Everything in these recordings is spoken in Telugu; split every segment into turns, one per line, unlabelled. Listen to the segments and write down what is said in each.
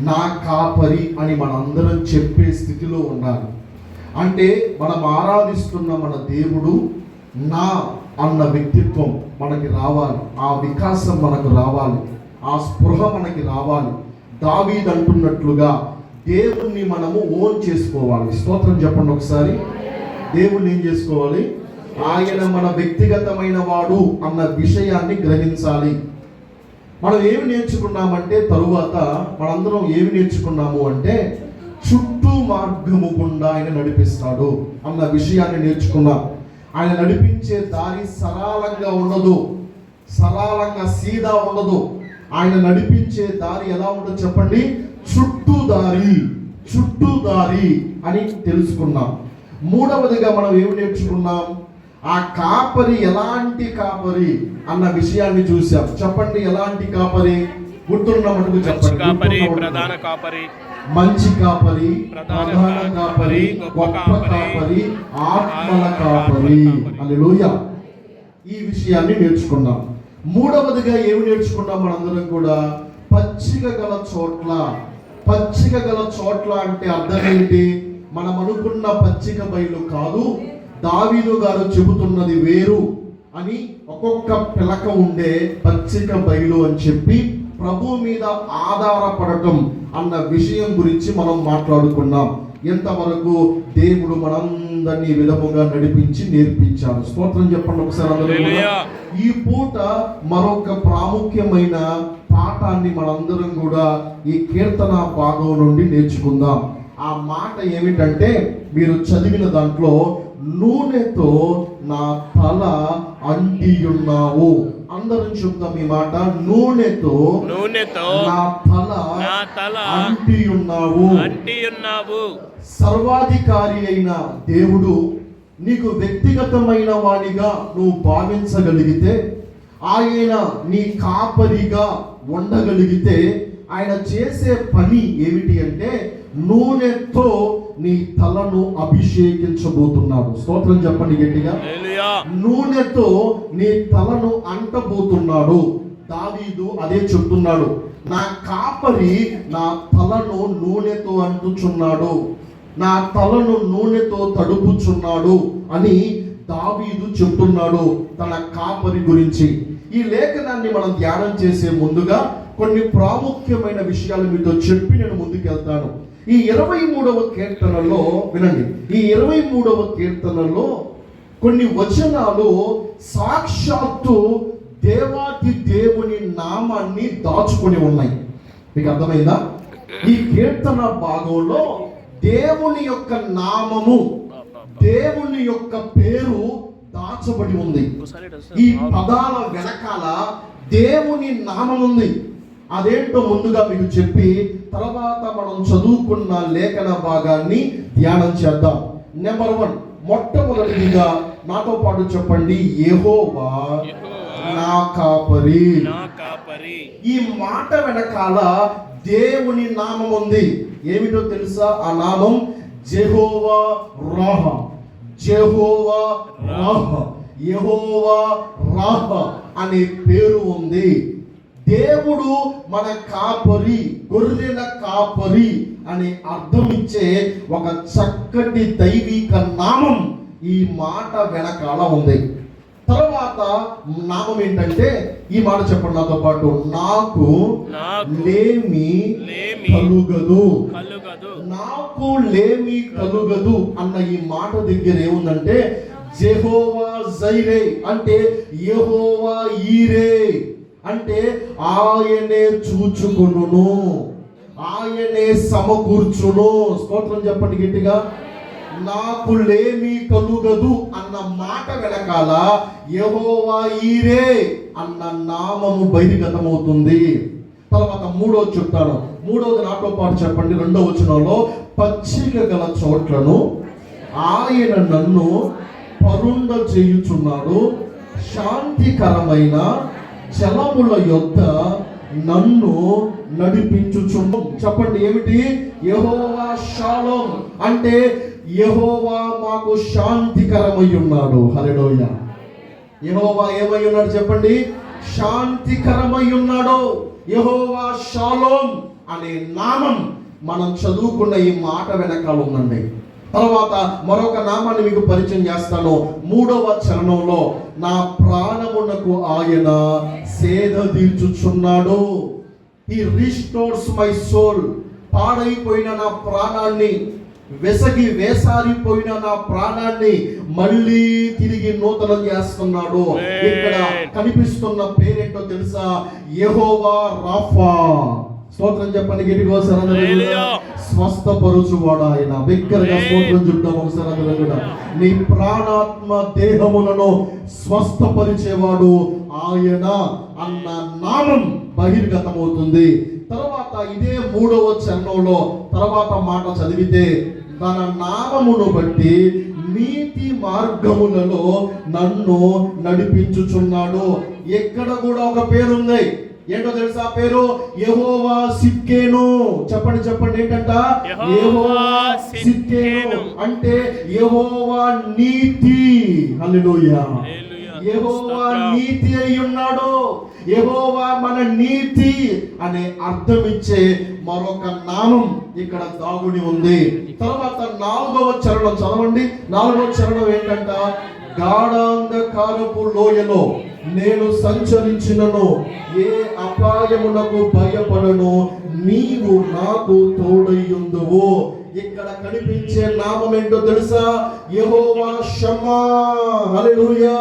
నా కాపరి అని మనందరం చెప్పే స్థితిలో ఉండాలి. అంటే మనం ఆరాధిస్తున్న మన దేవుడు నా అన్న వ్యక్తిత్వం మనకి రావాలి, ఆ వికాసం మనకు రావాలి, ఆ స్పృహ మనకి రావాలి. దావీదు అంటున్నట్లుగా దేవుణ్ణి మనము ఓన్ చేసుకోవాలి. స్తోత్రం చెప్పండి ఒకసారి. దేవుణ్ణి ఏం చేసుకోవాలి? ఆయన మన వ్యక్తిగతమైన వాడు అన్న విషయాన్ని గ్రహించాలి. మనం ఏమి నేర్చుకున్నామంటే, తరువాత మనందరం ఏమి నేర్చుకున్నాము అంటే, చుట్టూ మార్గము గుండా ఆయన నడిపిస్తాడు అన్న విషయాన్ని నేర్చుకున్నాం. ఆయన నడిపించే దారి సరళంగా ఉండదు, సరళంగా సీదా ఉండదు. ఆయన నడిపించే దారి ఎలా ఉండదు చెప్పండి? చుట్టూ దారి అని తెలుసుకున్నాం. మూడవదిగా మనం ఏమి నేర్చుకున్నాం? ఆ కాపరి ఎలాంటి కాపరి అన్న విషయాన్ని చూసాం. చెప్పండి, ఎలాంటి కాపరి? గుర్తున్న మటుకు చెప్పండి.
ప్రధాన కాపరి,
మంచి కాపరి, ప్రధాన కాపరి, గొప్ప కాపరి, ఆత్మల కాపరి. హల్లెలూయా. ఈ విషయాన్ని నేర్చుకున్నాం. మూడవదిగా ఏమి నేర్చుకున్నాం మనందరం కూడా? పచ్చిక గల చోట్ల అంటే అర్థం ఏంటి? మనం అనుకున్న పచ్చిక బయలు కాదు, దావీదు గారు చెబుతున్నది వేరు అని. ఒక్కొక్క పిలక ఉండే పచ్చిక బయలు అని చెప్పి ప్రభు మీద ఆధారపడటం అన్న విషయం గురించి మనం మాట్లాడుకున్నాం. ఎంతవరకు దేవుడు మనందరినీ విధముగా నడిపించి నేర్పించాడు. స్తోత్రం చెప్పండి ఒకసారి అందరూ. ఈ పూట మరొక ప్రాముఖ్యమైన పాఠాన్ని మనందరం కూడా ఈ కీర్తన భాగం నుండి నేర్చుకుందాం. ఆ మాట ఏమిటంటే, మీరు చదివిన దాంట్లో, నూనెతో నా తల అంటియున్నావు. అందరం చెప్తాం ఈ మాట. నూనెతో నా తల అంటియున్నావు. సర్వాధికారి అయిన దేవుడు నీకు వ్యక్తిగతమైన వాడిగా నువ్వు భావించగలిగితే, ఆయన నీ కాపరిగా ఉండగలిగితే, ఆయన చేసే పని ఏమిటి అంటే, నూనెతో నీ తలను అభిషేకించబోతున్నాడు. స్తోత్రం చెప్పండి గట్టిగా. నూనెతో నీ తలను అంటబోతున్నాడు. దావీదు అదే చెప్తున్నాడు. నా కాపరి నా తలను నూనెతో అంటుచున్నాడు, నా తలను నూనెతో తడుపుచున్నాడు అని దావీదు చెప్తున్నాడు తన కాపరి గురించి. ఈ లేఖనాన్ని మనం ధ్యానం చేసే ముందుగా కొన్ని ప్రాముఖ్యమైన విషయాలు మీతో చెప్పి నేను ముందుకెళ్తాను. ఈ 23వ కీర్తనలో వినండి. ఈ 23వ కీర్తనలో కొన్ని వచనాలు సాక్షాత్తు దేవాతి దేవుని నామాన్ని దాచుకొని ఉన్నాయి. మీకు అర్థమైందా? ఈ కీర్తన భాగంలో దేవుని యొక్క నామము, దేవుని యొక్క పేరు దాచబడి ఉంది. ఈ పదాల వెనకాల దేవుని నామం ఉంది. అదేంటో ముందుగా మీకు చెప్పి తర్వాత మనం చదువుకున్న లేఖన భాగాన్ని ధ్యానం చేద్దాం. నెంబర్ 1, మొట్టమొదటిగా నాతో పాటు చెప్పండి, యెహోవా నా కాపరి. ఈ మాట వెనకాల దేవుని నామం ఉంది. ఏమిటో తెలుసా? ఆ నామం యెహోవా రాహా. యెహోవా రాహా, యెహోవా రాహా అనే పేరు ఉంది. దేవుడు మన కాపరి, గొర్రెల కాపరి అనే అర్థం ఇచ్చే ఒక చక్కటి దైవిక నామం ఈ మాట వెనకాల ఉంది. తర్వాత నామం ఏంటంటే, ఈ మాట చెప్పండి నాతో పాటు, నాకు లేమి కలుగదు. నాకు లేమి కలుగదు అన్న ఈ మాట దగ్గర ఏముందంటే, యెహోవా జైరే అంటే యెహోవా ఈరే అంటే ఆయనే చూచుకొనును, ఆయనే సమకూర్చును. స్తోత్రం చెప్పండి గట్టిగా. నాకు లేమి కలుగదు అన్న మాట వెనకాల యెహోవా ఈరే అన్న నామము బహిర్గతమవుతుంది. తర్వాత మూడోది చెప్తాను. మూడోది నాతో పాటు చెప్పండి. 2వ వచనంలో, పచ్చిక గల చోట్లను ఆయన నన్ను పరుండ చేయుచున్నాడు, శాంతికరమైన జలముల యొద్ద నన్ను నడిపించుచును. చెప్పండి ఏమిటి? యెహోవా షాలోమ్ అంటే యెహోవా మాకు శాంతికరమై ఉన్నాడు. హల్లెలూయా. యెహోవా ఏమై ఉన్నాడు చెప్పండి? శాంతికరమై ఉన్నాడు. యెహోవా షాలోమ్ అనే నామం మనం చదువుకున్న ఈ మాట వెనకాల ఉందండి. తర్వాత మరొక నామాన్ని మీకు పరిచయం చేస్తాను. 3వ చరణంలో నా ప్రాణమునకు ఆయన సేద తీర్చుచున్నాడు. హి రిస్టోర్స్ మై సోల్. పాడైపోయిన నా ప్రాణాన్ని, వెసగి వేసారిపోయిన నా ప్రాణాన్ని మళ్ళీ తిరిగి నూతనం చేస్తున్నాడు. ఇక్కడ కనిపిస్తున్న పేరేంటో తెలుసా? యెహోవా రాఫా. స్తోత్రం చెప్పండి గట్టిగా ఒకసారి. స్వస్థపరుచువాడు ఆయన. బిగ్గరగా స్తోత్రం చెప్తాం ఒకసారి కూడా. నీ ప్రాణాత్మ దేహములను స్వస్థపరిచేవాడు ఆయన అన్న నామం బహిర్గతమవుతుంది. తర్వాత ఇదే 3వ చరణంలో తర్వాత మాట చదివితే, తన నామమును బట్టి నీతి మార్గములలో నన్ను నడిపించుచున్నాడు. ఎక్కడ కూడా ఒక పేరు ఉంది. ఏంటో తెలుసా? పేరు యెహోవా సిద్కేను. చెప్పండి చెప్పండి, ఏంటంట? యెహోవా సిద్కేను అంటే యెహోవా నీతి. హల్లెలూయా. యెహోవా నీతి అయి ఉన్నాడు. యెహోవా మన నీతి అనే అర్థం ఇచ్చే మరొక నామం ఇక్కడ దాగుని ఉంది. తర్వాత 4వ చరణం చదవండి. 4వ చరణం ఏంటంట? గాఢాంధకారపు లోయలో నేను సంచరించినను ఏ అపాయమునకు భయపడను, నీవు నాకు తోడయ్యుందువు. ఇక్కడ కనిపించే నామం ఏంటో తెలుసా? యెహోవా షమ్మా. హల్లెలూయా.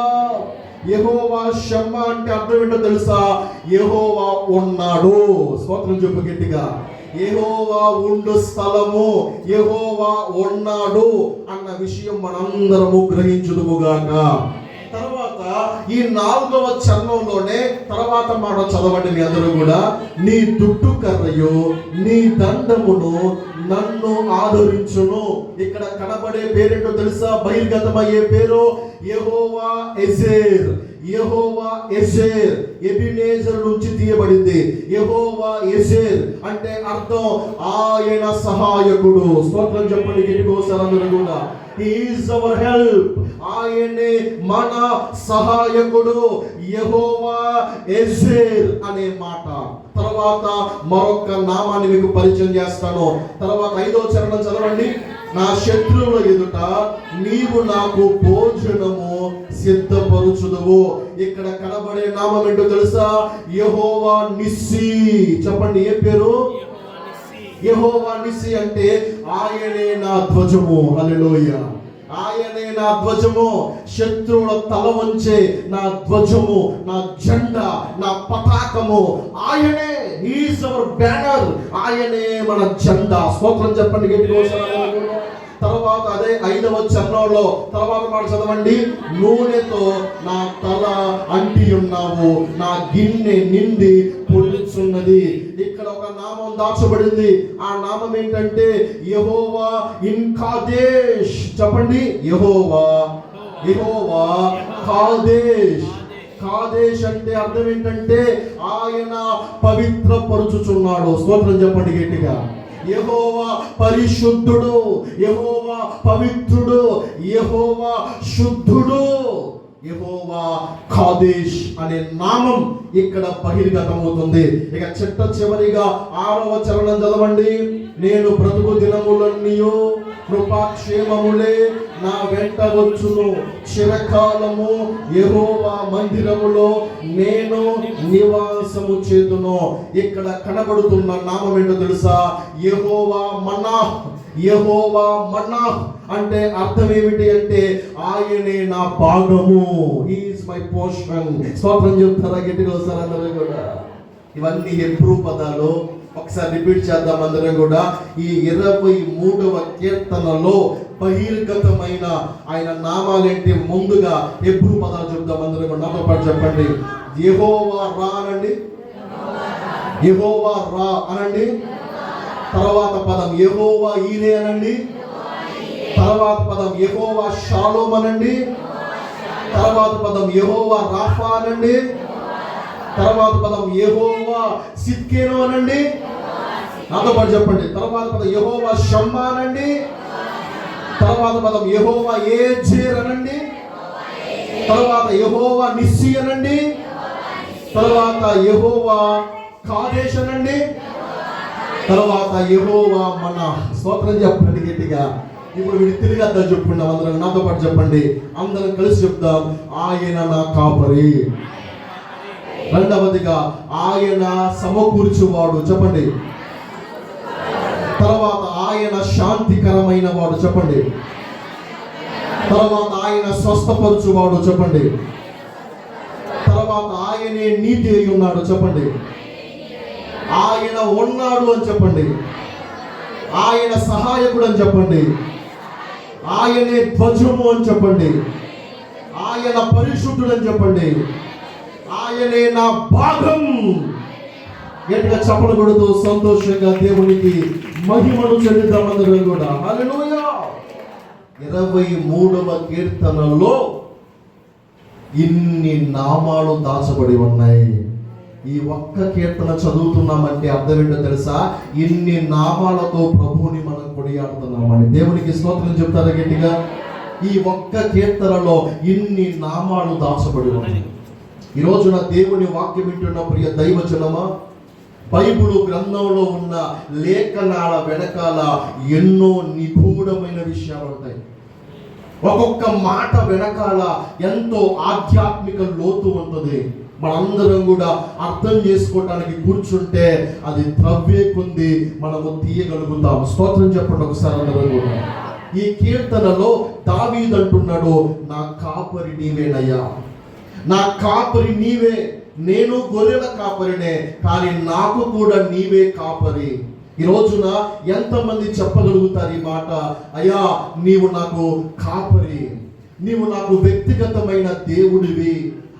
యెహోవా షమ్మా అంటే అర్థం ఏంటో తెలుసా? యెహోవా ఉన్నాడు. స్తోత్రం చెప్పు గట్టిగా. యెహోవా ఉండు స్థలము, యెహోవా ఉన్నాడు అన్న విషయం మనందరము గ్రహించుదుముగాక. తర్వాత ఈ 4వ చరణంలోనే తర్వాత మాట చదవండి మీ అందరూ కూడా. నీ దుడ్డు కర్రయు నీ దండమును నన్ను ఆదరించును. ఇక్కడ కనబడే పేరేంటో తెలుసా? బహిర్గతమయ్యే పేరు యెహోవా ఎజేర్. యెహోవా ఎజేర్ ఎబినేజర్ నుంచి తీయబడింది. యెహోవా ఎజేర్ అంటే అర్థం ఆయన సహాయకుడు. స్తోత్రం చెప్పండి గట్టిగా అందరూ కూడా. He is our help. ఆయనే మన సహాయకుడు. యెహోవా ఎజేర్ అనే మాట. తర్వాత మరొక నామాన్ని మీకు పరిచయం చేస్తాను. తర్వాత 5వ చరణం చదవండి. నా శత్రువుల ఎదుట నీవు నాకు భోజనము సిద్ధపరుచుదువు. ఇక్కడ కనబడే నామం ఏంటో తెలుసా? యెహోవా నిస్సి. చెప్పండి, ఏ పేరు? యెహోవా నిస్సి అంటే ఆయనే నా ధ్వజము. హల్లెలూయా. ఆయనే నా ధ్వజము. శత్రువుల తల వంచే నా ధ్వజము, నా జెండా, నా పతాకము ఆయనే. He is our banner. ఆయనే మన జెండా. స్తోత్రం చెప్పండి గట్టిగా. తర్వాత అదే 5వ చరణంలో తర్వాత మాట చదవండి. నూనెతో నా తల అంటి ఉన్నావు, నా గిన్నె నిండి పొర్లుచున్నది. ఇక్కడ ఒక నామం దాచబడింది. ఆ నామం ఏంటంటే యెహోవా ఇన్ కాదేష్. చెప్పండి, యెహోవా. యెహోవా కాదేష్. కాదేశ్ అంటే అర్థం ఏంటంటే ఆయన పవిత్రపరుచుచున్నాడు. స్తోత్రం చెప్పండి గట్టిగా. యెహోవా పరిశుద్ధుడు, యెహోవా పవిత్రుడు, యెహోవా శుద్ధుడు. యెహోవా కాదేష్ అనే నామం ఇక్కడ బహిర్గతమవుతుంది. ఇక చివరిగా 6వ చరణం చదవండి. నేను బ్రతుకు దినములన్నీయు కృపాక్షేమములే నా వెంట వచ్చును. చిరకాలము యెహోవా మందిరములో నేను నివాసము చేతును. ఇక్కడ కనబడుతున్న నామం ఏంటో తెలుసా? యెహోవా మన్నాహ్. యెహోవా మన్నాహ్ అంటే అర్థం ఏమిటి అంటే ఆయనే నా భాగము. He is my portion. స్తోత్రం చెప్తారా గట్టిగా వస్తారా అందరూ కూడా? ఇవన్నీ హెబ్రూ పదాలు. ఒకసారి రిపీట్ చేద్దాం అందరం కూడా. ఈ 23వ కీర్తనలో బహిర్గతమైన ఆయన నామాలేంటి? ముందుగా హెబ్రూ పదాలు చెప్దాం అందరం కూడా. నాతో పాటు చెప్పండి. యెహోవా రా అనండి. యెహోవా రా అనండి. తర్వాత పదం యెహోవా ఈరే అనండి. తర్వాత పదం యెహోవా షాలోమ్ అనండి. తర్వాత పదం యెహోవా రాఫా అనండి. తర్వాత పదం యెహోవా సిద్కేను అనండి. నాతో పాటు చెప్పండి. తర్వాత పదం యెహోవా షమ్మా అనండి. తర్వాత పదం యెహోవా ఏజేర్ అనండి. తర్వాత యెహోవా నిస్సి అనండి. తర్వాత యెహోవా కాదేష్ అనండి. తర్వాత యెహోవా మన స్తోత్రం చెప్పండి గట్టిగా. ఇప్పుడు వీడు తిరిగి అర్థం చెప్పుకున్నాం. అందరం నాతో పాటు చెప్పండి, అందరం కలిసి చెప్తాం. ఆయన నా కాపరి. రెండవదిగా ఆయన సమకూర్చువాడు, చెప్పండి. తర్వాత ఆయన శాంతికరమైన వాడు, చెప్పండి. తర్వాత ఆయన స్వస్థపరచువాడు, చెప్పండి. తర్వాత ఆయనే నీతి అయి ఉన్నాడు, చెప్పండి. ఆయన ఉన్నాడు అని చెప్పండి. ఆయన సహాయకుడు అని చెప్పండి. ఆయనే ధ్వజము అని చెప్పండి. ఆయన పరిశుద్ధుడు అని చెప్పండి. ఆయనే నా భాగం. గట్టిగా చప్పలు కొడుతూ సంతోషంగా దేవునికి మహిమను చెల్లిద్దామందరం కూడా. హల్లెలూయా. 23వ కీర్తనలో ఇన్ని నామాలు దాచబడి ఉన్నాయి. ఈ ఒక్క కీర్తన చదువుతున్నామంటే అర్థం ఏంటో తెలుసా? ఇన్ని నామాలతో ప్రభువుని మనం కొనియాడుతున్నామని. దేవునికి స్తోత్రం చెప్తారా గట్టిగా? ఈ ఒక్క కీర్తనలో ఇన్ని నామాలు దాచబడి ఉన్నాయి. ఈ రోజున దేవుని వాక్యం వింటున్న ప్రియ దైవజనమా, బైబిల్ గ్రంథంలో ఉన్న లేఖనాల వెనకాల ఎన్నో నిగూఢమైన విషయాలు ఉంటాయి. ఒక్కొక్క మాట వెనకాల ఎంతో ఆధ్యాత్మిక లోతు ఉంటుంది. మనందరం కూడా అర్థం చేసుకోవటానికి కూర్చుంటే అది త్రవ్వే కొంది మనము తీయగలుగుతాం. స్తోత్రం చెప్పండి ఒకసారి అందరం కూడా. ఈ కీర్తనలో దావీదు అంటున్నాడు, నా కాపరి నీవేనయ్యా, నా కాపరి నీవే. నేను గొర్రెల కాపరినే, కానీ నాకు కూడా నీవే కాపరి. ఈ రోజున ఎంతమంది చెప్పగలుగుతారు ఈ మాట? అయ్యా నీవు నాకు కాపరి, నీవు నాకు వ్యక్తిగతమైన దేవుడివి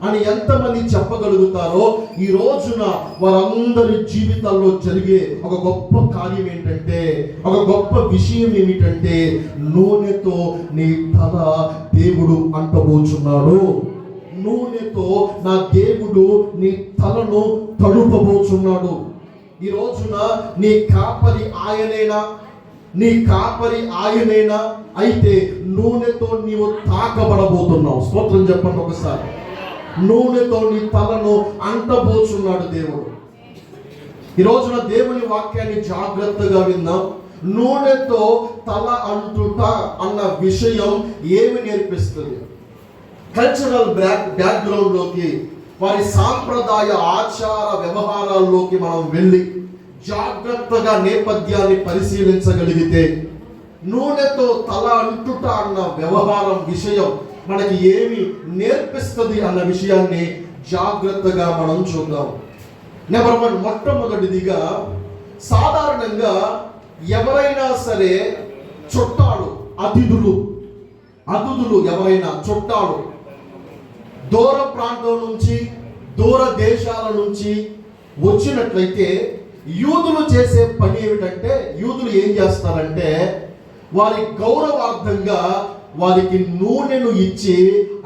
అని ఎంతమంది చెప్పగలుగుతారో? ఈ రోజున వారందరి జీవితాల్లో జరిగే ఒక గొప్ప కార్యం ఏంటంటే, ఒక గొప్ప విషయం ఏమిటంటే, నూనెతో నీ తల దేవుడు అంటబోచున్నాడు. నూనెతో నా దేవుడు నీ తలను తడుపబోచున్నాడు. ఈ రోజున నీ కాపరి ఆయనేనా? నీ కాపరి ఆయనేనా? అయితే నూనెతో నీవు తాకబడబోతున్నావు. స్తోత్రం చెప్పండి ఒకసారి. నూనెతో నీ తలను అంటబోచున్నాడు దేవుడు. ఈ రోజున దేవుని వాక్యాన్ని జాగ్రత్తగా విందాం. నూనెతో తల అంటుట అన్న విషయం ఏమి నేర్పిస్తుంది? కల్చరల్ బ్యాక్గ్రౌండ్ లోకి, వారి సాంప్రదాయ ఆచార వ్యవహారాల్లోకి మనం వెళ్ళి జాగ్రత్తగా నేపథ్యాన్ని పరిశీలించగలిగితే, నూనెతో తల అంటుట అన్న వ్యవహారం విషయం మనకి ఏమి నేర్పిస్తుంది అన్న విషయాన్ని జాగ్రత్తగా మనం చూద్దాం. నెంబర్ 1, మొట్టమొదటిదిగా, సాధారణంగా ఎవరైనా సరే చుట్టాలు, అతిథులు ఎవరైనా చుట్టాలు దూర ప్రాంతం నుంచి, దూర దేశాల నుంచి వచ్చినట్లయితే యూదులు చేసే పని ఏమిటంటే, యూదులు ఏం చేస్తారంటే వారి గౌరవార్థంగా వారికి నూనెను ఇచ్చి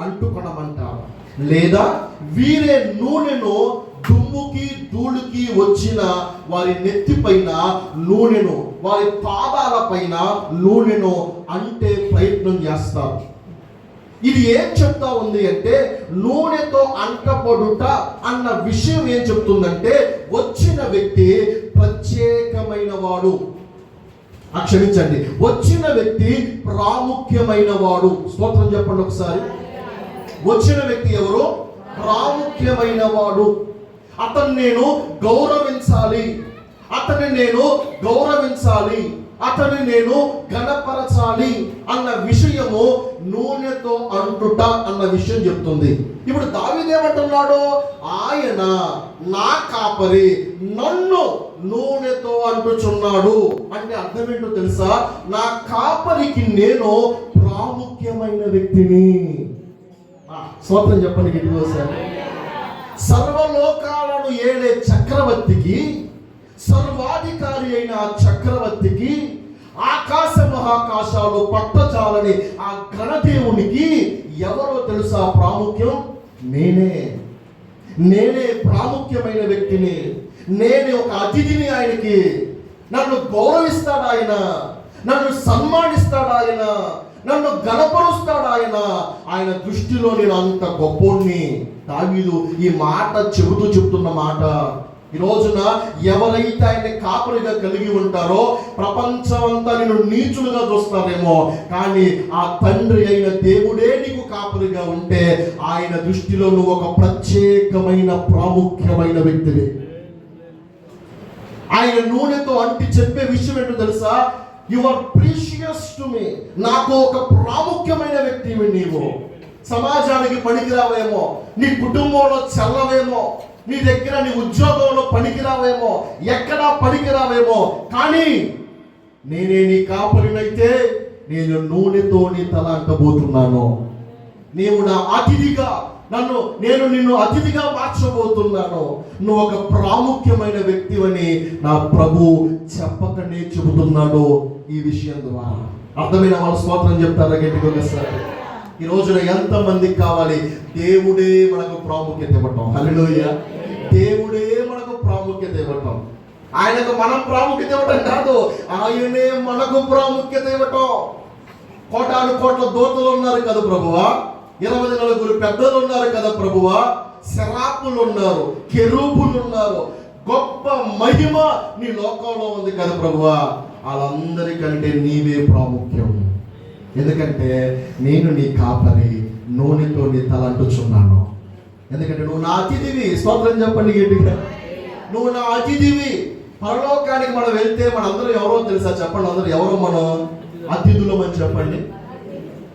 అంటుకొనమంటారు. లేదా వీరే నూనెను దుమ్ముకి ధూళికి వచ్చిన వారి నెత్తిపైన నూనెను, వారి పాదాల పైన నూనెను అంటే ప్రయత్నం చేస్తారు. ఇది ఏం చెప్తా ఉంది అంటే, నూనెతో అంటపడుట అన్న విషయం ఏం చెప్తుందంటే, వచ్చిన వ్యక్తి ప్రత్యేకమైన వాడు. క్షమించండి, వచ్చిన వ్యక్తి ప్రాముఖ్యమైన వాడు. స్తోత్రం చెప్పండి ఒకసారి. వచ్చిన వ్యక్తి ఎవరు? ప్రాముఖ్యమైన వాడు. అతన్ని నేను గౌరవించాలి, అతన్ని నేను ఘనపరచాలి అన్న విషయము నూనెతో అంటుట అన్న విషయం చెప్తుంది. ఇప్పుడు దావీదు ఏమంటున్నాడు? ఆయన నా కాపరి, నన్ను నూనెతో అంటుచున్నాడు అంటే అర్థం ఏంటో తెలుసా? నా కాపరికి నేను ప్రాముఖ్యమైన వ్యక్తిని. స్తోత్రం చెప్పండి గట్టిగా. సర్వలోకాలను ఏలే చక్రవర్తికి, సర్వాధికారి అయిన చక్రవర్తికి, ఆకాశ మహాకాశాలు పట్టచాలని ఆ ఘనదేవునికి ఎవరో తెలుసా ప్రాముఖ్యం? నేనే ప్రాముఖ్యమైన వ్యక్తిని. నేనే ఒక అతిథిని ఆయనకి. నన్ను గౌరవిస్తాడు ఆయన, నన్ను సన్మానిస్తాడు ఆయన, నన్ను గణపరుస్తాడు ఆయన. ఆయన దృష్టిలో నేను అంత గొప్పోణ్ణి. దావీదు ఈ మాట చెబుతున్న మాట. ఈ రోజున ఎవరైతే ఆయన కాపరిగా కలిగి ఉంటారో ప్రపంచమంతా నిన్ను నీచులుగా చూస్తారేమో, కానీ ఆ తండ్రి అయిన దేవుడే నీకు కాపరిగా ఉంటే ఆయన దృష్టిలో నువ్వు ఒక ప్రత్యేకమైన ప్రాముఖ్యమైన వ్యక్తివి. ఆయన నూనెతో అంటి చెప్పే విషయం ఏంటో తెలుసా? You are precious to me. నాకు ఒక ప్రాముఖ్యమైన వ్యక్తివి నీవు. సమాజానికి పనికిరావేమో, నీ కుటుంబంలో చల్లవేమో, నీ దగ్గర నీ ఉద్యోగంలో పనికిరావేమో, ఎక్కడా పనికిరావేమో, కానీ నేనే నీ కాపరినైతే నేను నూనెతో నీ తల అంటబోతున్నాను. నీవు నా అతిథిగా నేను నిన్ను అతిథిగా మార్చబోతున్నాను. నువ్వు ఒక ప్రాముఖ్యమైన వ్యక్తివని నా ప్రభు చెప్పకనే చెబుతున్నాడు ఈ విషయం ద్వారా. అర్థమైన వాళ్ళు స్తోత్రం చెప్తారా గట్టిగా ఒకసారి? ఈ రోజున ఎంతమందికి కావాలి దేవుడే మనకు ప్రాముఖ్యత ఇవ్వటం? హల్లెలూయా. దేవుడే మనకు ప్రాముఖ్యత ఇవ్వటం. ఆయనకు మనం ప్రాముఖ్యత ఇవ్వటం కాదు, ఆయనే మనకు ప్రాముఖ్యత ఇవ్వటం. కోటాను కోట్ల దూతలు ఉన్నారు కదా ప్రభువా, 24 పెద్దలు ఉన్నారు కదా ప్రభువా, శరాపులు ఉన్నారు, కెరూబులు ఉన్నారు, గొప్ప మహిమ నీ లోకంలో ఉంది కదా ప్రభువా. వాళ్ళందరికంటే నీవే ప్రాముఖ్యం. ఎందుకంటే నేను నీ కాపరి, నూనెతో నీ తల అంటుచున్నాను. ఎందుకంటే నువ్వు నా అతిథివి. స్తోత్రం చెప్పండి గట్టిగా. నువ్వు నా అతిథివి. పరలోకానికి మనం వెళ్తే మనందరూ ఎవరో తెలుసా? చెప్పండి, అందరూ ఎవరో మనం అతిథులం అని చెప్పండి.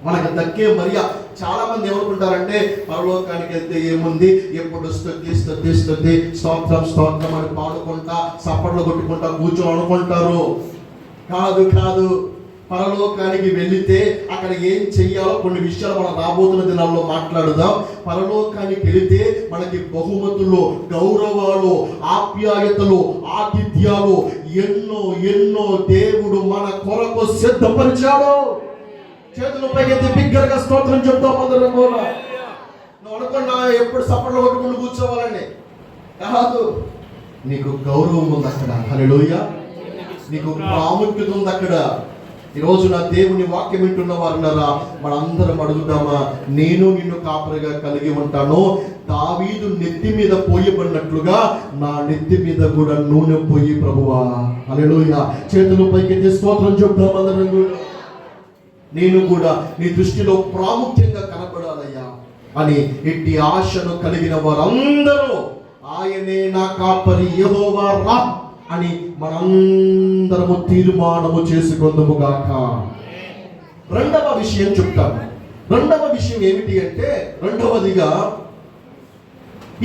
మనకు దక్కే మర్యాద. చాలా మంది ఏమనుకుంటారంటే పరలోకానికి వెళ్తే ఏముంది, ఎప్పుడు స్తుతి స్తుతి స్తుతి స్తోత్రం స్తోత్రం అని పాడుకుంటా సప్పట్లు కొట్టుకుంటా కూర్చొని అనుకుంటారు. కాదు కాదు. పరలోకానికి వెళితే అక్కడ ఏం చెయ్యాలో కొన్ని విషయాలు మనం రాబోతున్న దినాల్లో మాట్లాడుదాం. పరలోకానికి వెళితే మనకి బహుమతులు, గౌరవాలు, ఆప్యాయతలు, ఆతిథ్యాలు ఎన్నో ఎన్నో దేవుడు మన కొరకు సిద్ధపరిచాడు. చేతులు పైకెత్తి బిగ్గరగా స్తోత్రం చెప్తాం అందరం కూడా. నువ్వు అనుకున్నా ఎప్పుడు సపట్లు కొట్టుకుని కూర్చోవాలండి కాదు. నీకు గౌరవం ఉంది అక్కడ. హల్లెలూయా. నీకు ప్రాముఖ్యత ఉంది అక్కడ. ఈ రోజు నా దేవుని వాక్యం వింటున్న వారున్నారా? మనందరం అడుగుదామా, నేను నిన్ను కాపరిగా కలిగి ఉంటాను. దావీదు నెత్తి మీద పోయబడినట్లుగా నా నెత్తి మీద కూడా నూనె పోయి ప్రభువా. హల్లెలూయా. చేతులు పైకెత్తి స్తోత్రం చెప్తాం అందరం కూడా. నేను కూడా నీ దృష్టిలో ప్రాముఖ్యంగా కనపడాలయ్యా అని ఎట్టి ఆశను కలిగిన వారందరూ ఆయనే నా కాపరి యెహోవా రా అని మనందరము తీర్మానము చేసుకొందుము గాక. రెండవ విషయం చెప్తాను. రెండవ విషయం ఏమిటి అంటే, రెండవదిగా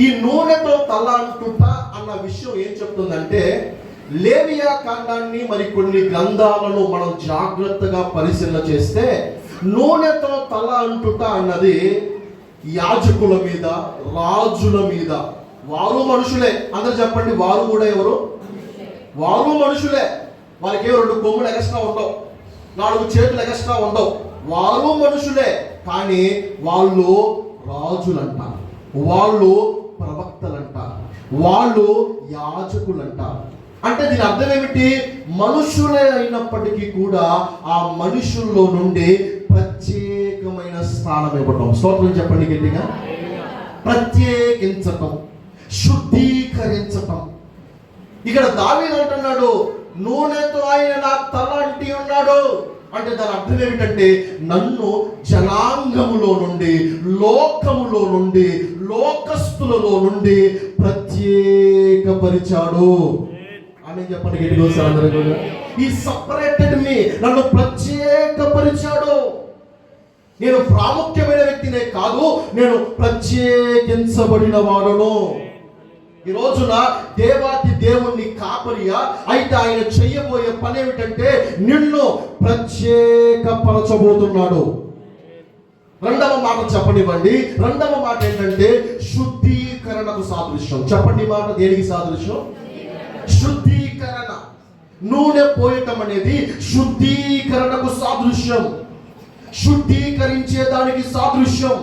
ఈ నూనెతో తల అంటుట అన్న విషయం ఏం చెప్తుందంటే, లేవియా కాండాన్ని మరి కొన్ని గ్రంథాలను మనం జాగ్రత్తగా పరిశీలన చేస్తే నూనెతో తల అంటుట అన్నది యాజకుల మీద, రాజుల మీద. వారు మనుషులే. అందరు చెప్పండి, వారు కూడా ఎవరు? వారు మనుషులే. వారికి 2 కొమ్ములు ఎక్స్ట్రా ఉండవు, 4 చేతులు ఎక్స్ట్రా ఉండవు. వారు మనుషులే, కానీ వాళ్ళు రాజులంట, వాళ్ళు ప్రవక్తలంట, వాళ్ళు యాజకులంట. అంటే దీని అర్థం ఏమిటి? మనుషులే అయినప్పటికీ కూడా ఆ మనుషుల్లో నుండి ప్రత్యేకమైన స్థానం ఇవ్వటం. స్తోత్రం చెప్పండి గట్టిగా. ప్రత్యేకించటం, శుద్ధీకరించటం. ఇక్కడ దావీదు అంటున్నాడు, నూనెతో ఆయన నా తల అంటి ఉన్నాడు అంటే దాని అర్థం ఏమిటంటే, నన్ను జనాంగములో నుండి, లోకములో నుండి, లోకస్తులలో నుండి ప్రత్యేకపరిచాడు అని చెప్పండి గట్టిగా. ఈ సపరేటెడ్ మీ, నన్ను ప్రత్యేకపరిచాడు. నేను ప్రాముఖ్యమైన వ్యక్తినే కాదు, నేను ప్రత్యేకించబడిన వాడును. ఈ రోజున దేవాతి దేవుణ్ణి కాపరియా అయితే ఆయన చెయ్యబోయే పని ఏమిటంటే నిన్ను ప్రత్యేకపరచబోతున్నాడు. రెండవ మాట చెప్పనివ్వండి. రెండవ మాట ఏంటంటే శుద్ధీకరణకు సాదృశ్యం. చెప్పండి మాట దేనికి సాదృశ్యం? శుద్ధీకరణ. నూనె పోయటం అనేది శుద్ధీకరణకు సాదృశ్యం, శుద్ధీకరించే దానికి సాదృశ్యం.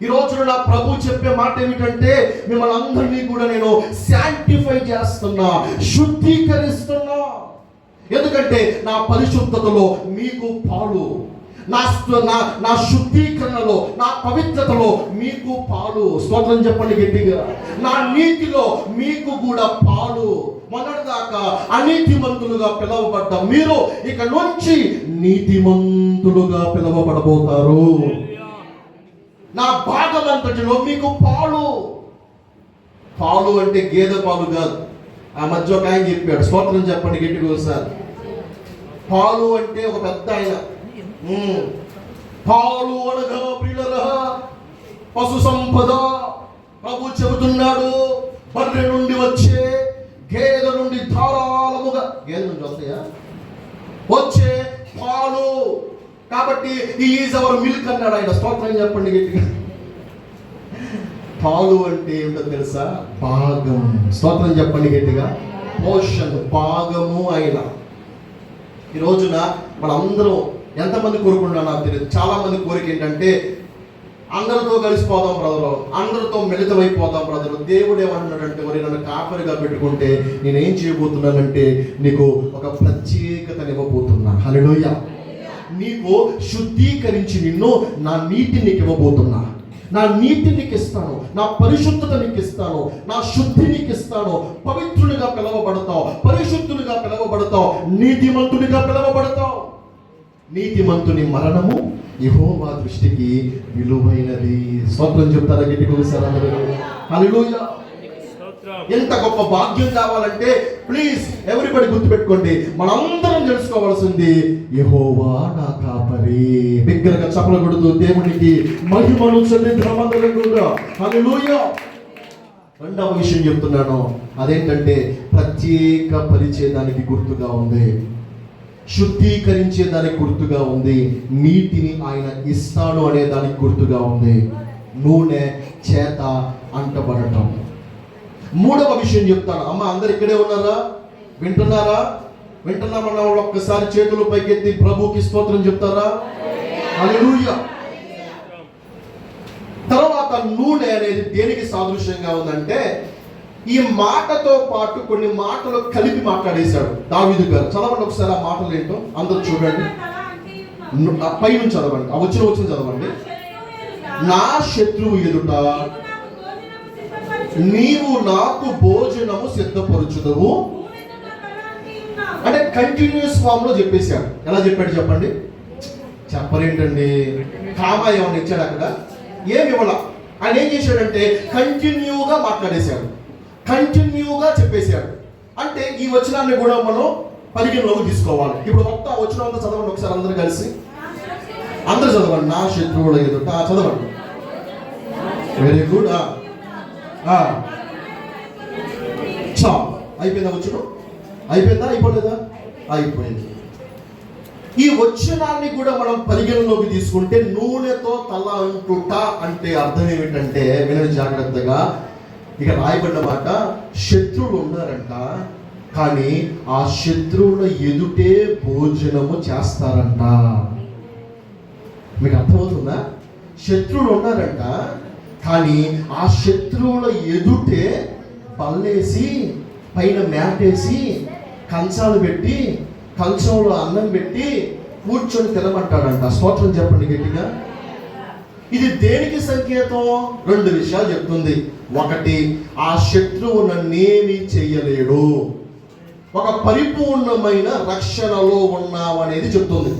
ఈ రోజు నా ప్రభు చెప్పే మాట ఏమిటంటే, మిమ్మల్ని అందరినీ కూడా నేను శాంటిఫై చేస్తున్నా, శుద్ధీకరిస్తున్నా. ఎందుకంటే నా పరిశుద్ధతలో మీకు పాలు, నా శుద్ధీకరణలో, నా పవిత్రతలో మీకు పాలు. స్తోత్రం చెప్పండి గట్టిగా. నా నీతిలో మీకు కూడా పాలు. మొన్నటిదాకా అనీతిమంతులుగా పిలువబడ్డ మీరు ఇక నుంచి నీతిమంతులుగా పిలువబడబోతారు. నా భాగమంతటిలో మీకు పాలు. పాలు అంటే గేదె పాలు కాదు. ఆ మధ్య ఒక ఆయన చెప్పాడు, స్తోత్రం చెప్పండి గట్టిగా ఒకసారి. పాలు అంటే ఒక పెద్ద ఆయన. పాలు అనగా ప్రియులరా పశు సంపద. ప్రభు చెబుతున్నాడు, బర్రె నుండి వచ్చే, గేదె నుండి ధారాళముగా, గేదె నుండి వస్తాయా వచ్చే పాలు. కాబట్టి ఈజ్ అవర్ మిల్క్ అన్నాడు ఆయన. స్తోత్రం చెప్పండి గట్టిగా. పాలు అంటే ఏమిటో తెలుసా? భాగం. స్తోత్రం చెప్పండి గట్టిగా. పోషన్, భాగము అయిన. ఈ రోజున మనందరం ఎంతమంది కోరుకుంటున్నా నాకు తెలియదు. చాలా మంది కోరిక ఏంటంటే అందరితో కలిసిపోదాం బ్రదరు, అందరితో మిళితమైపోదాం బ్రదరు. దేవుడు ఏమంటున్నాడంటే, మరి నన్ను కాపరిగా పెట్టుకుంటే నేనేం చేయబోతున్నానంటే నీకు ఒక ప్రత్యేకతను ఇవ్వబోతున్నా. హల్లెలూయా. నీకు శుద్ధీకరించి నిన్ను నా నీటిని నీకు ఇవ్వబోతున్నా. నా నీతి నీకు ఇస్తాను, నా పరిశుద్ధత నీకు ఇస్తాను, నా శుద్ధి నీకు ఇస్తాను. పవిత్రునిగా పిలవబడతావు, పరిశుద్ధునిగా పిలవబడతావు, నీతిమంతునిగా పిలవబడతావు. నీతిమంతుని మరణము యెహోవా దృష్టికి విలువైనది. స్తోత్రం చెప్తారా గట్టిగా ఒకసారి? హల్లెలూయా. ఎంత గొప్ప భాగ్యం కావాలంటే ప్లీజ్ ఎవ్రీబడి గుర్తుపెట్టుకోండి, మనందరం తెలుసుకోవాల్సింది యెహోవా నా కాపరి. బిగ్గరగా చప్పలు కొడుతూ దేవునికి మహిమను చెల్లిద్దామందరం కూడా. హల్లెలూయా. రెండవ విషయం చెప్తున్నాను, అదేంటంటే ప్రత్యేక పరిచేదానికి గుర్తుగా ఉంది, శుద్ధీకరించేదానికి గుర్తుగా ఉంది, నీతిని ఆయన ఇస్తాడు అనే దానికి గుర్తుగా ఉంది. నూనె చేత అంటబడటం. మూడవ విషయం చెప్తాను. అమ్మ అందరు ఇక్కడే ఉన్నారా? వింటున్నారా? వింటున్నామన్న వాళ్ళు ఒక్కసారి చేతులు పైకెత్తి ప్రభుకి స్తోత్రం చెప్తారా? హల్లెలూయా. తర్వాత నూనె అనేది దేనికి సాదృశ్యంగా ఉందంటే, ఈ మాటతో పాటు కొన్ని మాటలు కలిపి మాట్లాడేశాడు దావీదు గారు. చదవండి ఒకసారి ఆ మాటలు ఏంటో అందరూ చూడండి. పైనుంచి చదవండి, ఆ వచ్చిన చదవండి. నా శత్రువు ఎదుట నీవు నాకు భోజనము సిద్ధపరచుదవు. అంటే కంటిన్యూస్ ఫామ్ లో చెప్పేశాడు. ఎలా చెప్పాడు చెప్పండి? చెప్పరేంటండి, కామా ఏమన్నా ఇచ్చాడు అక్కడ? ఏమి ఇవ్వాల. ఆయన ఏం చేశాడంటే కంటిన్యూగా మాట్లాడేశాడు, కంటిన్యూగా చెప్పేశాడు. అంటే ఈ వచనాన్ని కూడా మనం పరిగణలోకి తీసుకోవాలి. ఇప్పుడు మొత్తం వచనం అంతా చదవండి ఒకసారి అందరూ కలిసి. అందరూ చదవండి. నా శత్రువుల ఎదుట చదవండి. Very good. అయిపోయిందా వచనం? అయిపోయిందా? అయిపోలేదా? అయిపోయింది. ఈ వచనాన్ని కూడా మనం పరిగణలోకి తీసుకుంటే నూనెతో తల అంటుట అంటే అర్థం ఏమిటంటే, వినండి జాగ్రత్తగా. ఇక రాయబడిన మాట, శత్రువులు ఉన్నారంట, కానీ ఆ శత్రువుల ఎదుటే భోజనము చేస్తారంట. మీకు అర్థమవుతుందా? శత్రువులు ఉన్నారంట, కానీ ఆ శత్రువుల ఎదుటే పల్లేసి, పైన మ్యాటేసి, కంచాలు పెట్టి, కంచంలో అన్నం పెట్టి కూర్చొని తినమంటాడంట. స్తోత్రం చెప్పండి గట్టిగా. ఇది దేనికి సంకేతం? రెండు విషయాలు చెప్తుంది. ఒకటి, ఆ శత్రువు నన్నేమీ చెయ్యలేడు, ఒక పరిపూర్ణమైన రక్షణలో ఉన్నావనేది చెప్తుంది.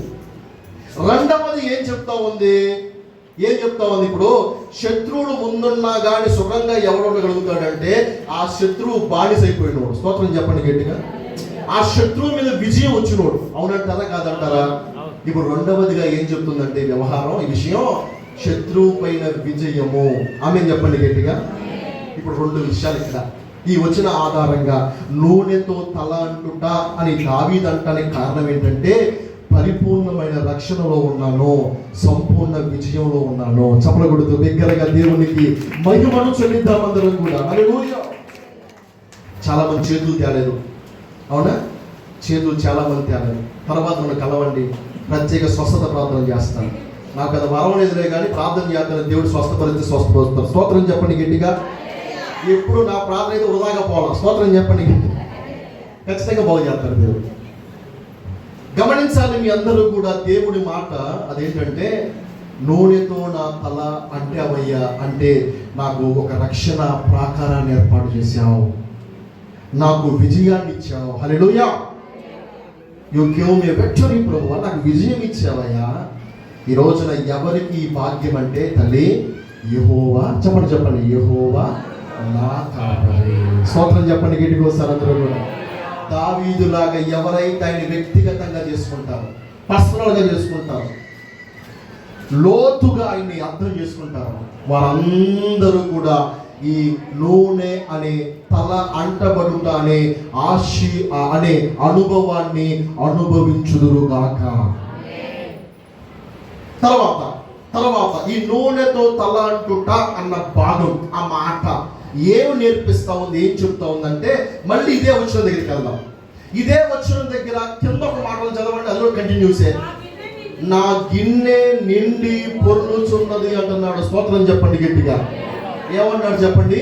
రెండవది ఏం చెప్తా ఉంది? ఇప్పుడు శత్రువుడు ముందున్నా కానీ సుఖంగా ఎవరు ఉండగలుగుతాడంటే ఆ శత్రువు బానిసైపోయినోడు. స్తోత్రం చెప్పండి గట్టిగా. ఆ శత్రువు మీద విజయం వచ్చినోడు. అవునంటారా కాదంటారా? ఇప్పుడు రెండవదిగా ఏం చెప్తుందంటే వ్యవహారం, ఈ విషయం శత్రువు పైన విజయము. ఆమె చెప్పండి గట్టిగా. ఇప్పుడు రెండు విషయాలు ఇక్కడ ఈ వచ్చిన ఆధారంగా నూనెతో తల అంటుట అని దావీదు అంటానికి కారణం ఏంటంటే, పరిపూర్ణమైన రక్షణలో ఉన్నాను, సంపూర్ణ విజయంలో ఉన్నాను. చప్పలు కొడుతూ దగ్గరగా దేవునికి మహిమను చెల్లిద్దాం అందరం కూడా. హల్లెలూయా. చాలా మంది చేతులు తేలేదు, అవునా? చేతులు చాలా మంది తేలేదు. తర్వాత మనం కలవండి, ప్రత్యేక స్వస్థత ప్రార్థన చేస్తాను. నాకు అది వరం లేదులే కానీ ప్రార్థన చేస్తాను, దేవుడు స్వస్థపరిస్తే స్వస్థపరుస్తాను. స్తోత్రం చెప్పండి గట్టిగా. ఎప్పుడు నా ప్రార్థన అయితే వృధాగా పోవాలి. స్తోత్రం చెప్పండి గట్టిగా. ఖచ్చితంగా బాగు చేస్తారు దేవుడు. గమనించాలి మీ అందరూ కూడా దేవుడి మాట. అదేంటంటే నూనెతో నా తల అంటావయ్యా అంటే నాకు ఒక రక్షణ ప్రాకారాన్ని ఏర్పాటు చేశావు, నాకు విజయాన్ని ఇచ్చావు. హల్లెలూయా. యు గివ్ మీ విక్టరీ ప్రభువా, నాకు విజయం ఇచ్చావయ్యా. ఈ రోజున ఎవరికి ఈ భాగ్యం అంటే తల్లి యెహోవా, చెప్పండి యెహోవా నా కాపరి. స్తోత్రం చెప్పండి గట్టిగా ఒకసారి అందరూ కూడా. దావీదులాగా ఎవరైతే ఆయన వ్యక్తిగతంగా చేసుకుంటారు, పర్సనల్గా చేసుకుంటారు, లోతుగా ఆయన్ని అర్థం చేసుకుంటారు, వారందరూ కూడా ఈ నూనె అనే తల అంటబడుట అనే అనుభవాన్ని అనుభవించుదురుగాక. తర్వాత ఈ నూనెతో తల అంటుట అన్న భాగం, ఆ మాట ఏమి నేర్పిస్తా ఉంది, ఏం చెప్తా ఉందంటే, మళ్ళీ ఇదే వచనం దగ్గరికి వెళ్దాం. ఇదే వచనం దగ్గర కింద ఒక మాటలు చదవండి, అందులో కంటిన్యూసే. నా గిన్నె నిండి పొర్లుచున్నది అంటున్నాడు. స్తోత్రం చెప్పండి గట్టిగా. ఏమన్నాడు చెప్పండి?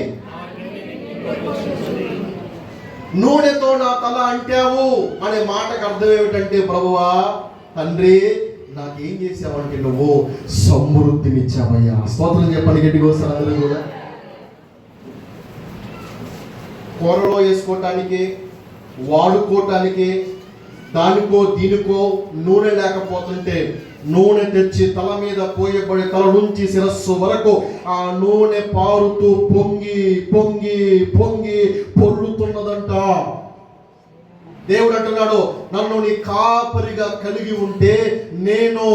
నూనెతో నా తల అంటావు అనే మాటకు అర్థం ఏమిటంటే, ప్రభువా తండ్రి నాకేం చేసావంటే నువ్వు సమృద్ధినిచ్చావయ్యా. స్తోత్రం చెప్పండి గట్టిగా వస్తారు అందరూ కూడా. కూరలో వేసుకోవటానికి, వాడుకోవటానికి, దానికో దీనికో నూనె లేకపోతుంటే నూనె తెచ్చి తల మీద పోయబడి తల నుంచి శిరస్సు వరకు ఆ నూనె పారుతూ పొంగి పొంగి పొంగి పొర్లుతున్నదంట. దేవుడు అంటున్నాడు, నన్ను నీ కాపరిగా కలిగి ఉంటే నేను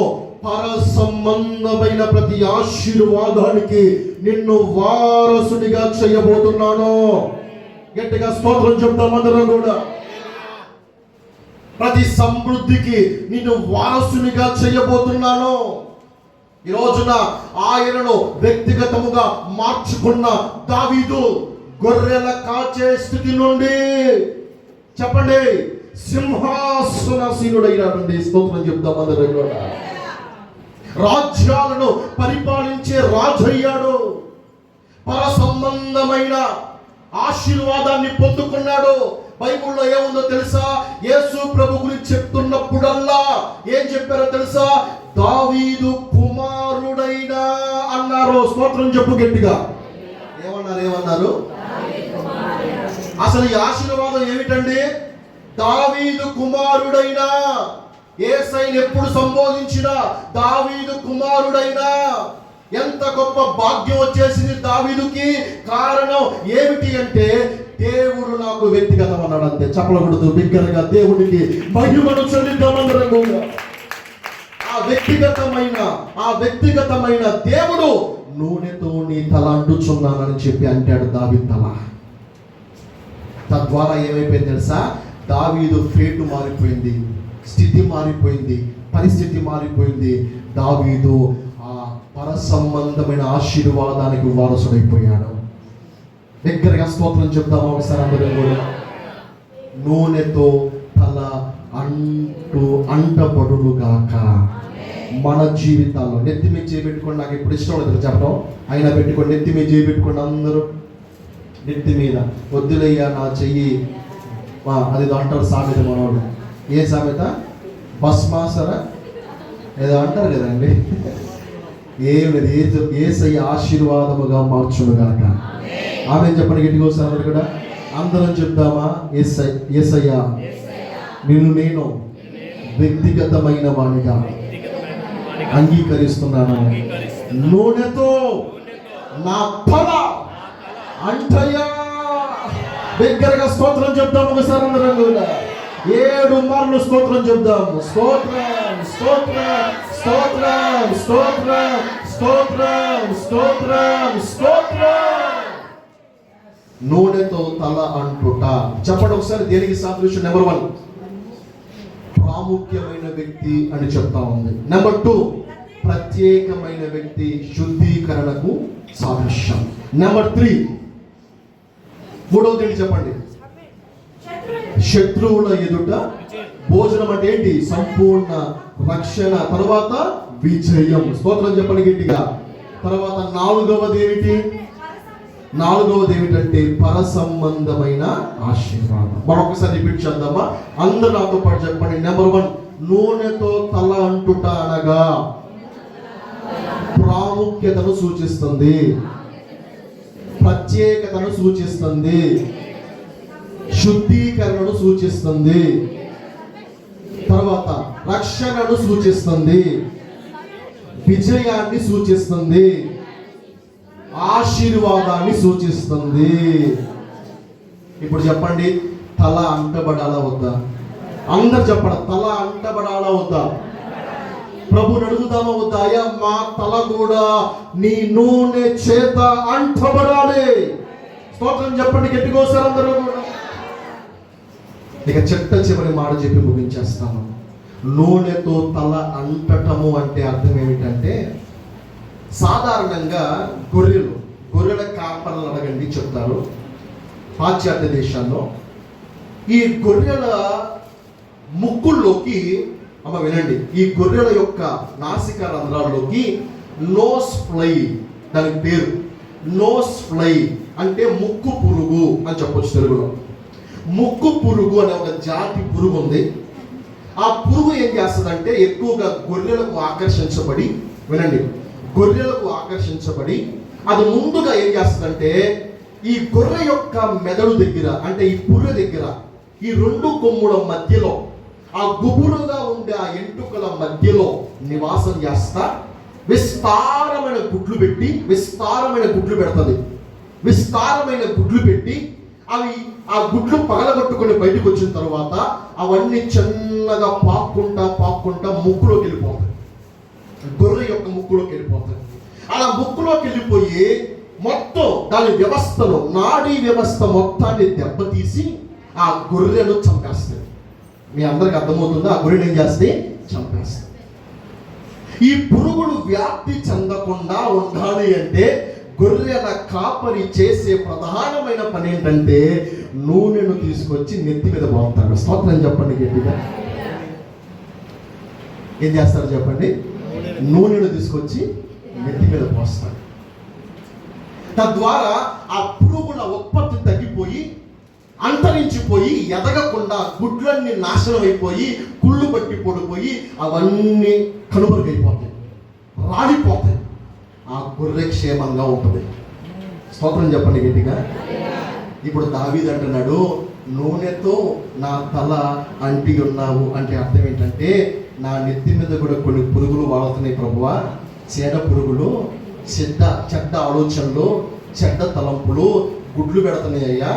పర సంబంధమైన ప్రతి ఆశీర్వాదానికి నిన్ను వారసునిగా చేయబోతున్నాను. గట్టిగా స్తోత్రం చెప్తాం అందరం కూడా. ప్రతి సమృద్ధికి నిన్ను వారసునిగా చేయబోతున్నాను. ఈ రోజున ఆయనను వ్యక్తిగతముగా మార్చుకున్న దావీదు గొర్రెల కాచే స్థితి నుండి చెప్పండి సింహాసనాసీనుడైనాడండి. స్తోత్రం చెప్తాం అందరం కూడా. రాజ్యాలను పరిపాలించే రాజు అయ్యాడు. పర సంబంధమైన ఆశీర్వాదాన్ని పొందుకున్నాడు. బైబిల్లో ఏముందో తెలుసా? యేసు ప్రభు గురించి చెప్తున్నప్పుడల్లా ఏం చెప్పారో తెలుసా? దావీదు కుమారుడైన అన్నారు. స్తోత్రం చెప్పు గట్టిగా. ఏమన్నారు? అసలు ఈ ఆశీర్వాదం ఏమిటండి? దావీదు కుమారుడైనా. యేసయ్యను ఎప్పుడు సంబోధించినా దావీదు కుమారుడైనా. ఎంత గొప్ప భాగ్యం వచ్చేసింది దావీదుకి. కారణం ఏమిటి అంటే దేవుడు నాకు వ్యక్తిగతం అన్నాడు. అంతే. చప్పలగొడుతూ బిగ్గరగా దేవుడికి మహిమను చెల్లిద్దామన్నారు. ఆ వ్యక్తిగతమైన దేవుడు నూనెతో నీ తల అంటుచున్నానని చెప్పి అంటాడు దావీదు తల. తద్వారా ఏమైపోయింది తెలుసా? దావీదు ఫేటు మారిపోయింది, స్థితి మారిపోయింది, పరిస్థితి మారిపోయింది. దావీదు ఆ పర సంబంధమైన ఆశీర్వాదానికి వారసుడైపోయాడు. దగ్గరగా స్తోత్రం చెప్తాము ఒకసారి అందరూ కూడా. నూనెతో తల అంటబడులుగాక. మన జీవితాల్లో నెత్తి మీద చేయబెట్టుకోండి. నాకు ఎప్పుడు ఇష్టం లేదు చెప్పడం, అయినా పెట్టుకోండి. నెత్తి మీద చేయబెట్టుకోండి అందరూ. నెత్తి మీద వద్దులయ్యా నా చెయ్యి, అది అంటారు సామెత మనోడు. ఏ సామెత? భస్మాసర ఏదో అంటారు కదండి. ఏం లేదు, యేసయ్య ఆశీర్వాదముగా మార్చునుగాక. ఆమె చెప్పండి గట్టిగా వస్తారు కూడా. అందరం చెప్తామా? యేసయ్య నిన్ను నేను వ్యక్తిగతమైన వాడిగా అంగీకరిస్తున్నాను. నూనెతో నా తల అంటయ్యా. దగ్గరగా స్తోత్రం చెప్తాము ఒకసారి అందరం కూడా. 7 మార్లు స్తోత్రం చెప్దాము. స్తోత్రం స్తోత్రం స్తోత్రం స్తోత్రం స్తోత్రం స్తోత్రం స్తోత్రం. నూనెతో తల అంటుట. చెప్పండి ఒకసారి దేనికి సాదృశ్యం? నెంబర్ 1 ప్రాముఖ్యమైన వ్యక్తి అని చెప్తా ఉంది. నెంబర్ 2 ప్రత్యేకమైన వ్యక్తి, శుద్ధీకరణకు సాదృశ్యం. నెంబర్ 3 మూడవది చెప్పండి, శత్రువుల ఎదుట భోజనం. అంటే ఏంటి? సంపూర్ణ రక్షణ. తర్వాత విజయం. స్తోత్రం చెప్పండి గట్టిగా. తర్వాత 4వది ఏమిటి? నాలుగవది ఏమిటంటే పర సంబంధమైన ఆశీర్వాదం. మరొకసారి రిపీట్ చేద్దామా? అందరూ నాతో పాటు చెప్పండి. నెంబర్ 1, నూనెతో తల అంటుట అనగా ప్రాముఖ్యతను సూచిస్తుంది, ప్రత్యేకతను సూచిస్తుంది, శుద్ధీకరణను సూచిస్తుంది, తర్వాత రక్షణను సూచిస్తుంది, విజయాన్ని సూచిస్తుంది, ఆశీర్వాదాన్ని సూచిస్తుంది. ఇప్పుడు చెప్పండి, తల అంటబడాలా వద్దా? అందరు చెప్పండి, తల అంటబడాలా వద్దా? ప్రభుని అడుగుదామా వద్దా? అయ్యా, మా తల కూడా నీ నూనె చేత అంటబడాలి. స్తోత్రం చెప్పండి గట్టిగోసారి అందరూ కూడా. ఇక చివరి మాట చెప్పి ముగించేస్తాను. నూనెతో తల అంటటము అంటే అర్థం ఏమిటంటే, సాధారణంగా గొర్రెల కాపర్లను అడగండి చెప్తారు. పాశ్చాత్య దేశాల్లో ఈ గొర్రెల ముక్కుల్లోకి, అమ్మ వినండి, ఈ గొర్రెల యొక్క నాసిక రంధ్రాల్లోకి నోస్ ఫ్లై, దానికి పేరు నోస్ ఫ్లై అంటే ముక్కు పురుగు అని చెప్పొచ్చు తెలుగులో. ముక్కు పురుగు అనే ఒక జాతి పురుగు ఉంది. ఆ పురుగు ఏం చేస్తుందంటే, ఎక్కువగా గొర్రెలకు ఆకర్షించబడి, వినండి, గొర్రెలకు ఆకర్షించబడి అది ముందుగా ఏం చేస్తుందంటే, ఈ గొర్రె యొక్క మెదడు దగ్గర, అంటే ఈ పుర్రె దగ్గర, ఈ 2 కొమ్ముల మధ్యలో, ఆ గుబురుగా ఉండే ఆ ఎంటుకల మధ్యలో నివాసం చేస్తా విస్తారమైన గుడ్లు పెడుతుంది. విస్తారమైన గుడ్లు పెట్టి అవి ఆ గుడ్లు పగలగొట్టుకొని బయటకు వచ్చిన తర్వాత అవన్నీ చిన్నగా పాక్కుంటా ముక్కులోకి వెళ్ళిపోతాయి. గొర్రె యొక్క ముక్కులోకి వెళ్ళిపోతాయి. అలా ముక్కులోకి వెళ్ళిపోయి మొత్తం దాని వ్యవస్థలో, నాడీ వ్యవస్థ మొత్తాన్ని దెబ్బతీసి ఆ గొర్రెను చంపేస్తాయి. మీ అందరికి అర్థమవుతుందా? ఆ గొర్రెను ఏం చేస్తే చంపేస్తాయి. ఈ పురుగులు వ్యాప్తి చెందకుండా ఉండాలి అంటే గొర్రెల కాపరి చేసే ప్రధానమైన పని ఏంటంటే, నూనెను తీసుకొచ్చి నెత్తి మీద పోతాడు. స్తోత్రం చెప్పండి గట్టిగా. ఏం చేస్తారు చెప్పండి? నూనెను తీసుకొచ్చి నెత్తి మీద పోస్తాడు. తద్వారా ఆ పురుగుల ఉత్పత్తి తగ్గిపోయి, అంతరించిపోయి, ఎదగకుండా గుడ్లన్నీ నాశనం అయిపోయి, కుళ్ళు పట్టి పడిపోయి అవన్నీ కనుమరుగైపోతాయి, రాలిపోతాయి. ఆ గొర్రె క్షేమంగా ఉంటుంది. స్తోత్రం చెప్పండి గట్టిగా. ఇప్పుడు దావీదు అంటున్నాడు, నూనెతో నా తల అంటి ఉన్నావు అంటే అర్థం ఏంటంటే, నా నెత్తి మీద కూడా కొన్ని పురుగులు వాడుతున్నాయి ప్రభువా. చెడ్డ పురుగులు, చెడ్డ ఆలోచనలు, చెడ్డ తలంపులు గుడ్లు పెడుతున్నాయ్యా,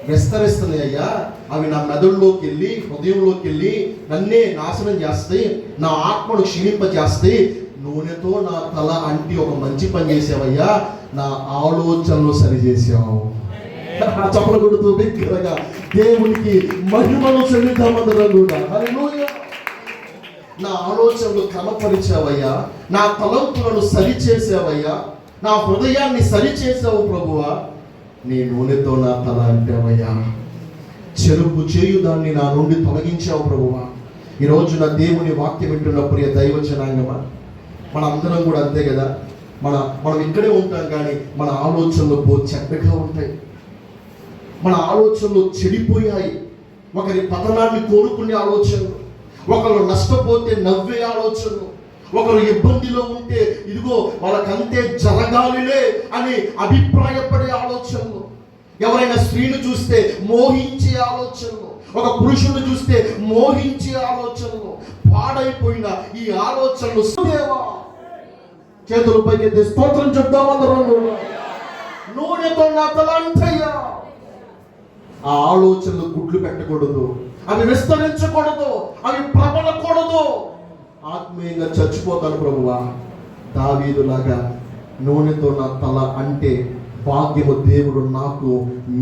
విస్తరిస్తున్నాయ్యా. అవి నా మెదడులోకి వెళ్ళి, హృదయంలోకి వెళ్ళి నన్నే నాశనం చేస్తాయి, నా ఆత్మను క్షీణింపజేస్తాయి. నూనెతో నా తల అంటి ఒక మంచి పని చేసావయ్యా, నా ఆలోచనలు సరిచేసావు. చప్పలు కొడుతూ బిగ్గరగా దేవునికి మహిమను చెల్లిద్దామందరం కూడా. హల్లెలూయా. నా ఆలోచనలు క్రమపరిచావయ్యా, నా తలంపులను సరిచేసావయ్యా, నా హృదయాన్ని సరిచేసావు ప్రభువా. నీ నూనెతో నా తల అంటావయ్యా, చెరుపు చేయు దాన్ని నా నుండి తొలగించావు ప్రభువా. ఈరోజు నా దేవుని వాక్యం వింటున్న ప్రియ దైవ జనాంగమా, మన అందరం కూడా అంతే కదా. మనం ఇక్కడే ఉంటాం, కానీ మన ఆలోచనలు చెడ్డగా ఉంటాయి. మన ఆలోచనలు చెడిపోయాయి. ఒకరి పతనాన్ని కోరుకునే ఆలోచనలు, ఒకరు నష్టపోతే నవ్వే ఆలోచనలు, ఒకరు ఇబ్బందిలో ఉంటే ఇదిగో వాళ్ళకంతే జరగాలిలే అని అభిప్రాయపడే ఆలోచనలు, ఎవరైనా స్త్రీని చూస్తే మోహించే ఆలోచనలు, ఒక పురుషుని చూస్తే మోహించే ఆలోచనలు, పాడైపోయిన ఈ ఆలోచనలు చేతుల పైకి స్తోత్రం చెప్తాం అందరూ. నూనెతో నా తల అంటయ్యా. ఆ ఆలోచనలు గుడ్లు పెట్టకూడదు, అవి విస్తరించకూడదు, అవి ప్రబలకూడదు. ఆత్మీయంగా చచ్చిపోతాను ప్రభువా. దావీదులాగా నూనెతో నా తల అంటే భాగ్యము దేవుడు నాకు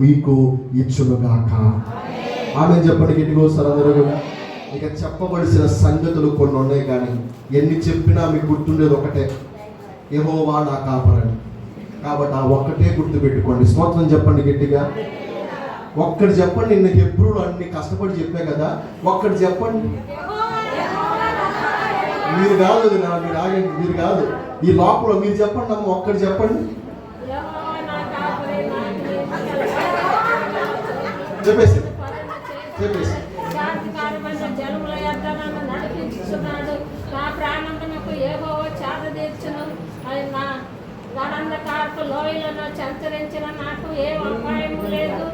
మీకు ఇచ్చునుగాక. ఆమె చెప్పండి గట్టిగోసారి అందరూ కూడా. ఇక చెప్పవలసిన సంగతులు కొన్ని ఉన్నాయి, కానీ ఎన్ని చెప్పినా మీకు గుర్తుండేది ఒకటే, యెహోవా నా కాపరని. కాబట్టి ఆ ఒక్కటే గుర్తు పెట్టుకోండి. స్తోత్రం చెప్పండి గట్టిగా. ఒక్కటి చెప్పండి. నిన్న ఎప్పుడు అన్ని కష్టపడి చెప్పా కదా, ఒక్కటి చెప్పండి. మీరు కాదు, మీరు ఆగండి, మీరు కాదు, ఈ లోపల మీరు చెప్పండి అమ్మ, ఒక్కటి చెప్పండి. చెప్పేసి
శాంతికారమైన జలముల యొద్ద నన్ను నడిపించుచున్నాడు. నా ప్రాణమునకు యెహోవా చాట తీర్చును. నా గాఢంధకారపు లోయలను సంచరించిన నాకు ఏ అపాయము లేదు.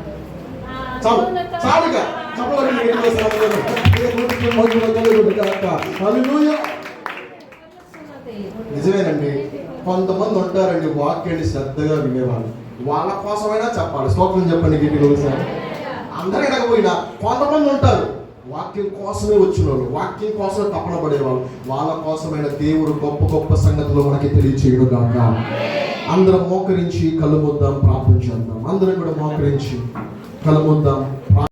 నిజమేనండి. కొంతమంది ఉంటారండి వాక్యాన్ని శ్రద్ధగా వినేవాళ్ళు. వాళ్ళ కోసమైనా చెప్పాలి. స్తోత్రం చెప్పండి గట్టిగా ఒకసారి. అందరూ ఎడకపోయినా కొంతమంది ఉంటారు వాక్యం కోసమే వచ్చిన వాళ్ళు, వాక్యం కోసమే తపన పడేవాళ్ళు. వాళ్ళ కోసమైన దేవుడు గొప్ప గొప్ప సంగతులు మనకి తెలియచేయడు కాక. అందరం మోకరించి కళ్ళు మూద్దాం, ప్రార్థన చేద్దాం. అందరం కూడా మోకరించి కళ్ళు మూద్దాం.